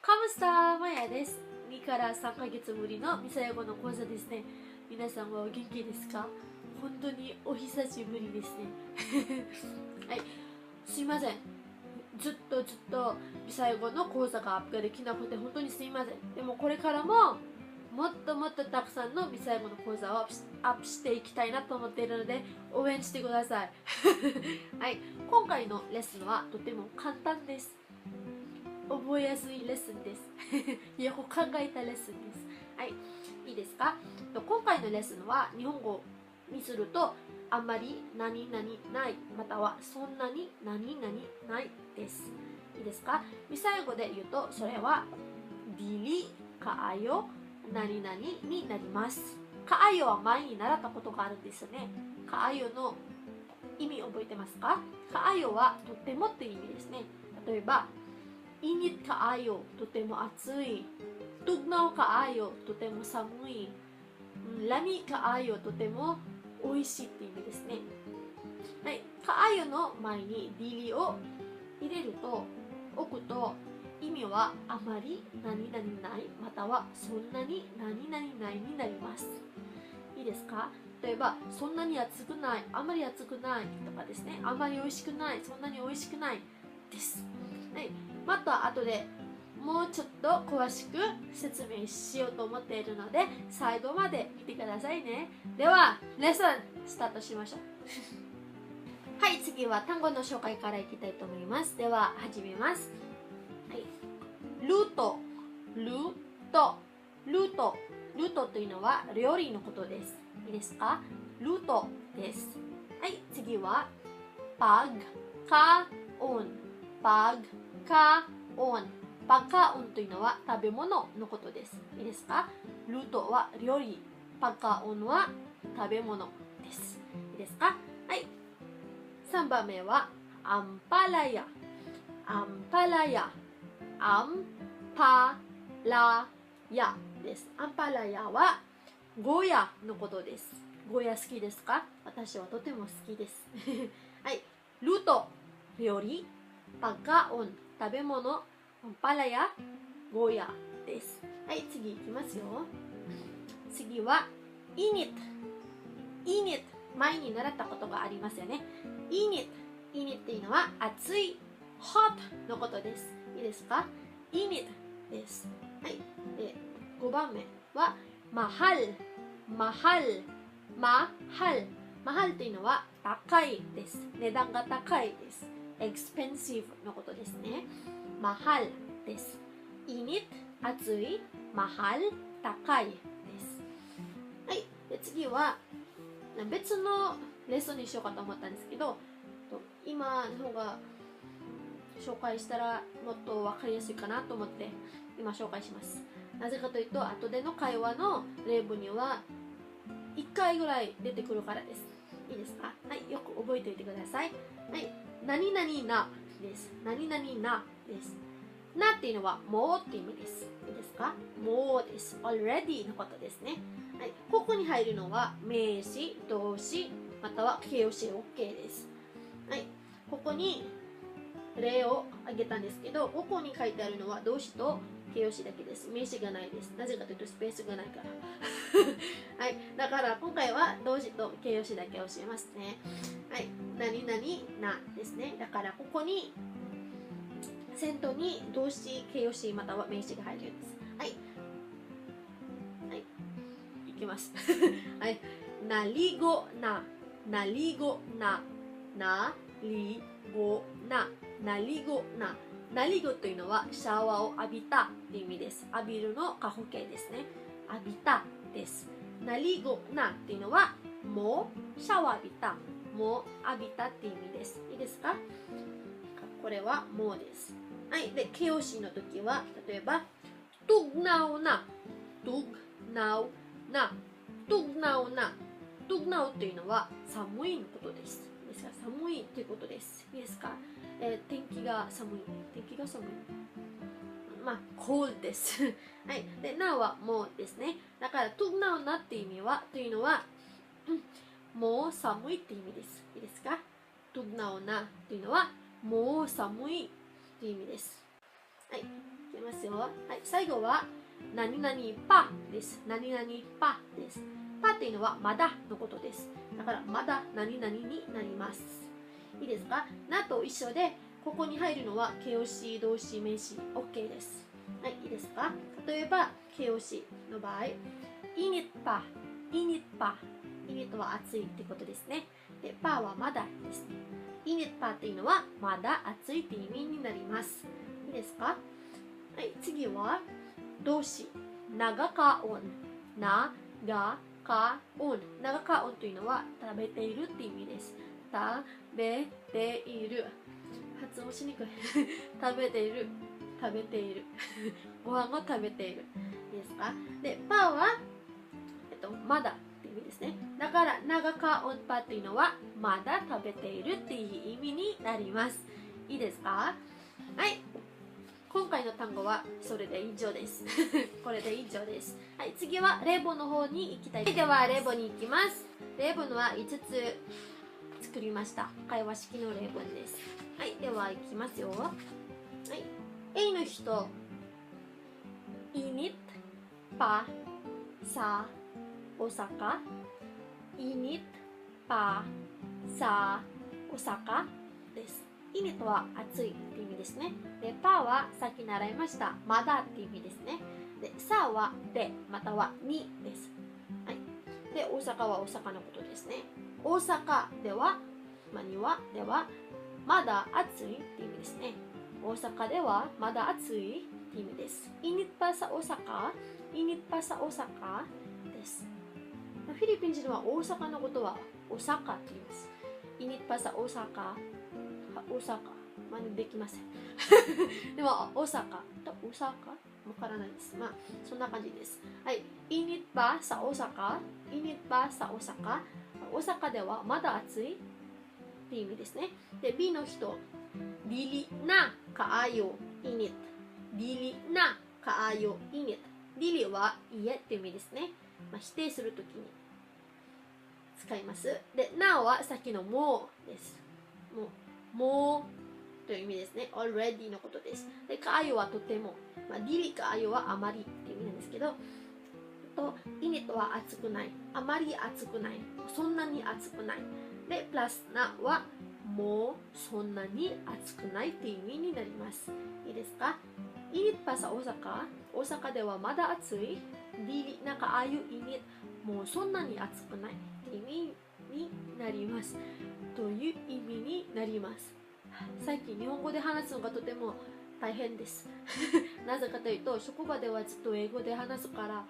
カムスターマヤです。2から3ヶ月ぶりのミサヨ語の講座ですね。皆さんはお元気ですか？本当にお久しぶりですね。はい、すいません。ずっとミサヨ語の講座がアップができなくて本当にすいません。でもこれからももっとたくさんのミサヨ語の講座をアップしていきたいなと思っているので応援してください。はい、今回のレッスンはとても簡単です。覚えやすいレッスンです。よく考えたレッスンです。はい、いいですか？今回のレッスンは日本語にするとあんまり何々ないまたはそんなに何々ないです。いいですか？ミサイ語で言うとそれはdili kaayo何々になります。kaayoは前に習ったことがあるんですよね。kaayoの意味覚えてますか？kaayoはとてもっていう意味ですね。例えばinit kaayo とても暑い、tugnaw kaayo とても寒い、lami kaayo とても美味しいっていう意味ですね。はい、kaayo の前に dili を入れると置くと意味はあまり何々ないまたはそんなに何々ないになります。いいですか？例えばそんなに暑くない、あまり暑くないとかですね、あまり美味しくない、そんなに美味しくないです。はい、また後でもうちょっと詳しく説明しようと思っているので最後まで見てくださいね。ではレッスンスタートしましょう。はい、次は単語の紹介からいきたいと思います。では始めます。はい、ルートというのは料理のことです。いいですか？ルートです。はい、次はパグカオンパカオンというのは食べ物のことです。いいですか？ルートは料理、パカオンは食べ物です。いいですか？はい。3番目はアンパラヤアンパラヤです。アンパラヤはゴーヤのことです。ゴーヤ好きですか？私はとても好きです。はい。ルート料理、パカオン食べ物、アンパラヤゴーヤです。はい、次いきますよ。次はイニット前に習ったことがありますよね。イニットっていうのは暑い hot のことです。いいですか？イニットです。はい。で、5番目はマハルっていうのは高いです。値段が高いです。expensive のことですね。マハルです。イニット暑い、マハル高いです。はい。で、次は別のレッスンにしようかと思ったんですけど、今の方が紹介したらもっと分かりやすいかなと思って今紹介します。なぜかというと後での会話の例文には1回ぐらい出てくるからです。いいですか？はい、よく覚えておいてください。はい、何々なです。何々なです。なっていうのはもうって意味です。いいですか？もうです。already のことですね。はい、ここに入るのは名詞、動詞、または形容詞 OK です。はい、ここに例を挙げたんですけど、ここに書いてあるのは動詞と形容詞だけです。名詞がないです。なぜかというとスペースがないから。はい、だから今回は動詞と形容詞だけ教えますね。はい、何々なですね。だからここに先頭に動詞、形容詞または名詞が入るんです。はい。はい。いきます。はい。なりごなというのはシャワーを浴びたという意味です。浴びるの過去形ですね。浴びたです。なりごなというのはもうシャワー浴びた、もう浴びたという意味です。いいですか？これはもうです。はい。で、形容詞の時は例えばtugnawというのは寒いのことです。ですから寒いということです。いいですか？天気が寒い。まあ、cold です。はい。で、now はもうですね。だから、tugnawなっていう意味は、というのは、もう寒いっていう意味です。いいですか？ tugnaw なというのは、もう寒いっていう意味です。はい。いき出ますよ。はい、最後は何々パです。何々パです。パっていうのはまだのことです。だからまだ何々になります。いいですか？なと一緒で、ここに入るのは形容詞、動詞、名詞 OK です。はい、いいですか？例えば形容詞の場合、init pa、init pa、init は暑いってことですね。で、pa はまだですね。init pa っていうのはまだ暑いって意味になります。いいですか？はい、次は動詞、長かおん、長かおん。長かおんというのは食べているって意味です。食べている。発音しにくい。食べている。食べている。ご飯を食べている。いいですか？で、パは、まだって意味ですね。だから、長かおんぱっていうのは、まだ食べているっていう意味になります。いいですか？はい。今回の単語はそれで以上です。これで以上です。はい、次は例文の方に行きたい。では例文に行きます。例文は5つ作りました。会話式の例文です。はい、では行きますよ。はい、A の人、init pa sa Osaka。init pa sa Osaka です。イニとは暑いって意味ですね。で、パはさっき習いました。まだって意味ですね。で、さはで、またはにです。はい。で、大阪は大阪のことですね。大阪では、にはでは、まだ暑いって意味ですね。大阪ではまだ暑いって意味です。イニッパサ大阪、イニッパサ大阪です。フィリピン人は大阪のことは大阪って言います。イニッパサ大阪。大阪、真似できません。でも、大阪と大阪わからないです。まあ、そんな感じです。はい。init ba sa Osaka? init ba sa Osaka? 大阪ではまだ暑いって意味ですね。で、B の人、dili na kaayo init。dili na kaayo init。dili は家って意味ですね。まあ、否定するときに使います。で、なはさっきのもうです。もうという意味ですね。already のことです。で、かあよはとても。まあ、リリかあよはあまりっていう意味なんですけど、イニとは暑くない。あまり暑くない。そんなに暑くない。で、プラスなはもうそんなに暑くないっていう意味になります。いいですか？イニパサ大阪。大阪ではまだ暑い。リリなんかああいうイニもうそんなに暑くないっていう意味になります。という意味になります。最近日本語で話すのがとても大変です。なぜかというと、職場ではずっと英語で話すから、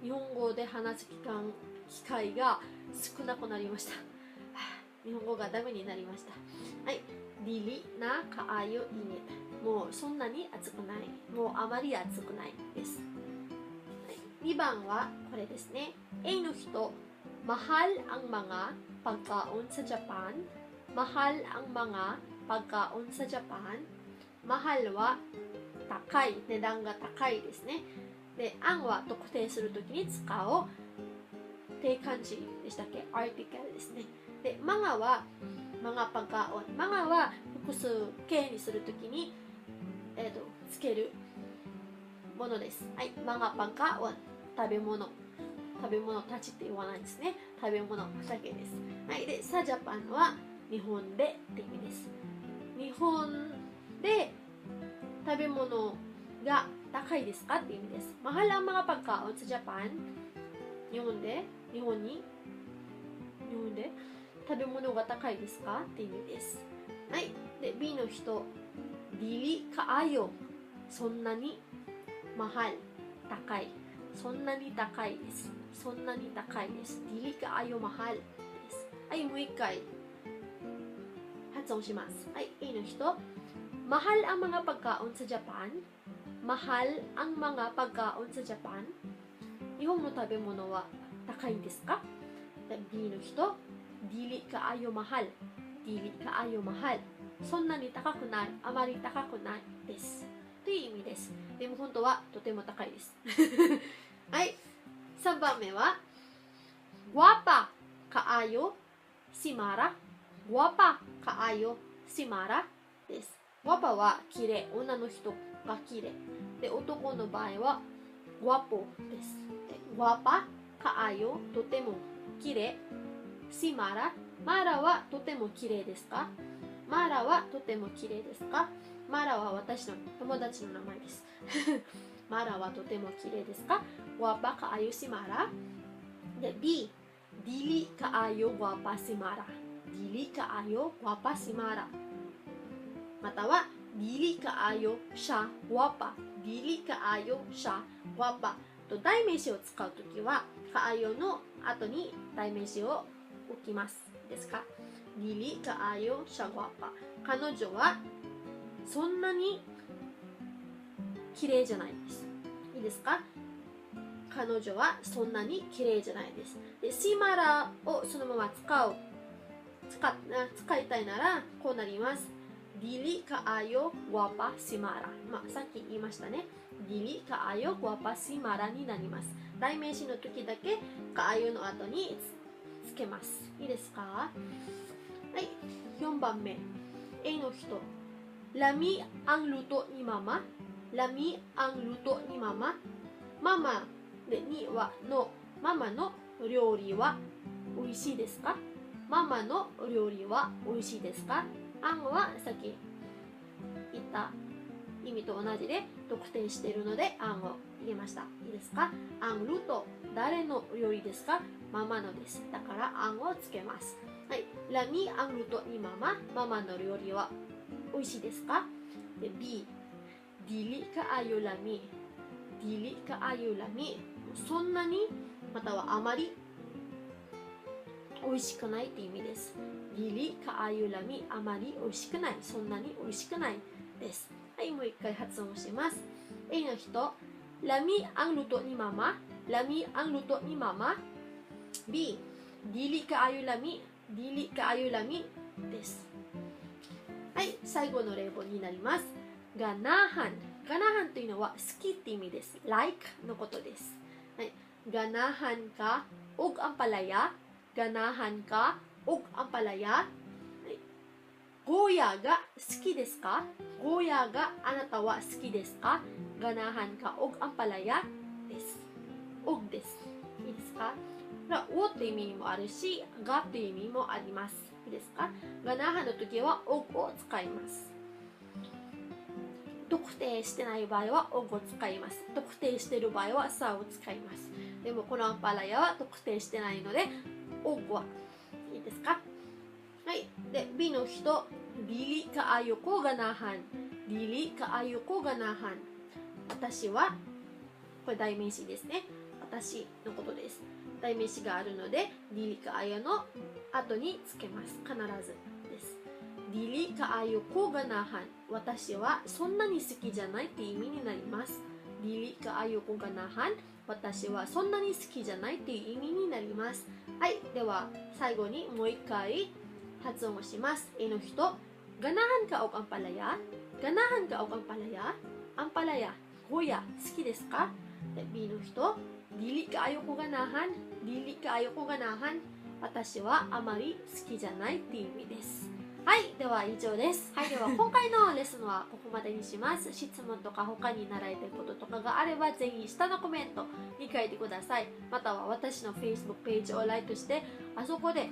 日本語で話す機会が少なくなりました。日本語がダメになりました。はい。リリなかあよいね。もうそんなに暑くない。もうあまり暑くないです。はい、2番はこれですね。A の人、mahal ang mga pagkaon sa Japan. Mahal ang mga pagkaon sa Japan. Mahal は高い、値段が高いですね。で、ang は特定するときに使う定冠詞でしたっけ？ article ですね。で、mga はmga pagkaon。mga は複数形にするときに、つけるものです。はい、mga pagkaon。食べ物たちって言わないですね。食べ物だけです。はい。で、さジャパンは日本でって意味です。日本で食べ物が高いですかって意味です。mahal ang mga pagkaon sa Japan。日本で食べ物が高いですかって意味です。はい。で、B の人、dili kaayo。そんなにmahal。高い。そんなに高いです。そんなに高いです。dili kaayo mahal です。はい、もう一回発音します。はい、A の人、mahal ang mga pagkaon sa Japan。mahal ang mga pagkaon sa Japan。日本の食べ物は高いんですか？ B の人、dili kaayo mahal。dili kaayo mahal。そんなに高くない。あまり高くないです。という意味です。でも本当はとても高いです。はい。3番目は、guapa kaayo si Mara。guapa kaayo si Mara です。guapaは綺麗、女の人が綺麗で、男の場合はguapoです。で、guapa、kaayo、とても綺麗。si Mara、マラはとても綺麗ですか？マラはとても綺麗ですか？マラは私の友達の名前です。マラはとても綺麗ですか？ guapa kaayo si Mara。で、B、dili kaayo guapa si Mara。dili kaayo guapa si Mara。または dili kaayo siya guapa。dili kaayo siya guapa。と代名詞を使うときは、kaayo の後に代名詞を置きます。ですか？ dili kaayo siya guapa。彼女はそんなに綺麗じゃないです。いいですか？彼女はそんなに綺麗じゃないです。で、si Maraをそのまま使いたいならこうなります。dili kaayo guapa si Mara。さっき言いましたね。dili kaayo guapa si Mara になります。代名詞の時だけ kaayo の後につけます。いいですか？はい、4番目。A の人。Lami ang luto ni Mama。Lami ang luto ni Mama。ママでにはのママの料理は美味しいですか？ママの料理は美味しいですか？あんはさっき言った意味と同じで特定しているのであんを入れました。いいですか？あんルト、誰の料理ですか？ママのです。だからあんをつけます。はい。ラミアンルトにママ、ママの料理は美味しいですか？で B、ディリカアユラミ、ディリカアユラミ、そんなにまたはあまり美味しくないって意味です。ディリカアユラミ、あまり美味しくない、そんなに美味しくないです。はい、もう一回発音します。A の人、ラミアンルトにママ、ラミアンルトにママ。B、ディリカアユラミ、ディリカアユラミです。はい、最後の例文になります。ガナハン。ガナハンというのは好きって意味です。like のことです。はい、ガナハンか、og ang palaya。ガナハンか、og ang palaya。ゴーヤが好きですか？ゴーヤがあなたは好きですか？ガナハンか、og ang palayaです。og です。いいですか？おという意味もあるし、がという意味もあります。いいですか？ガナハンの時は og を使います。特定してない場合は og を使います。特定している場合はさを使います。でもこのアンパラヤは特定してないので og はいいですか？はい。で、B の人、dili kaayoko ganahan。dili kaayoko ganahan。私は、これ代名詞ですね。私のことです。代名詞があるので、dili kaayo の後につけます。必ずです。dili kaayoko ganahan。私はそんなに好きじゃないって意味になります。dili kaayoko ganahan。私はそんなに好きじゃないっていう意味になります。はい。では、最後にもう一回、発音をします。A の人、ganahan ka og ampalaya? ganahan ka og ampalaya? ampalaya、ゴーヤ、好きですか？で B の人、dili kaayoko ganahan? dili kaayoko ganahan? 私はあまり好きじゃないっていう意味です。はい、では以上です。はい、では今回のレッスンはここまでにします。質問とか他に習いたいこととかがあればぜひ下のコメントに書いてください。または私の Facebook ページをライクして、あそこで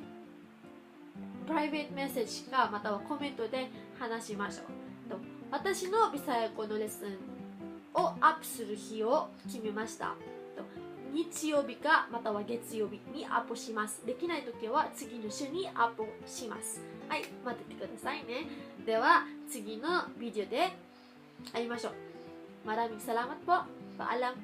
プライベートメッセージかまたはコメントで話しましょう。と私のビサヤコのレッスンをアップする日を決めました。と日曜日かまたは月曜日にアップします。できないときは次の週にアップします。はい、待っててくださいね。では次のビデオで会いましょう。Maraming salamat po. Paalam.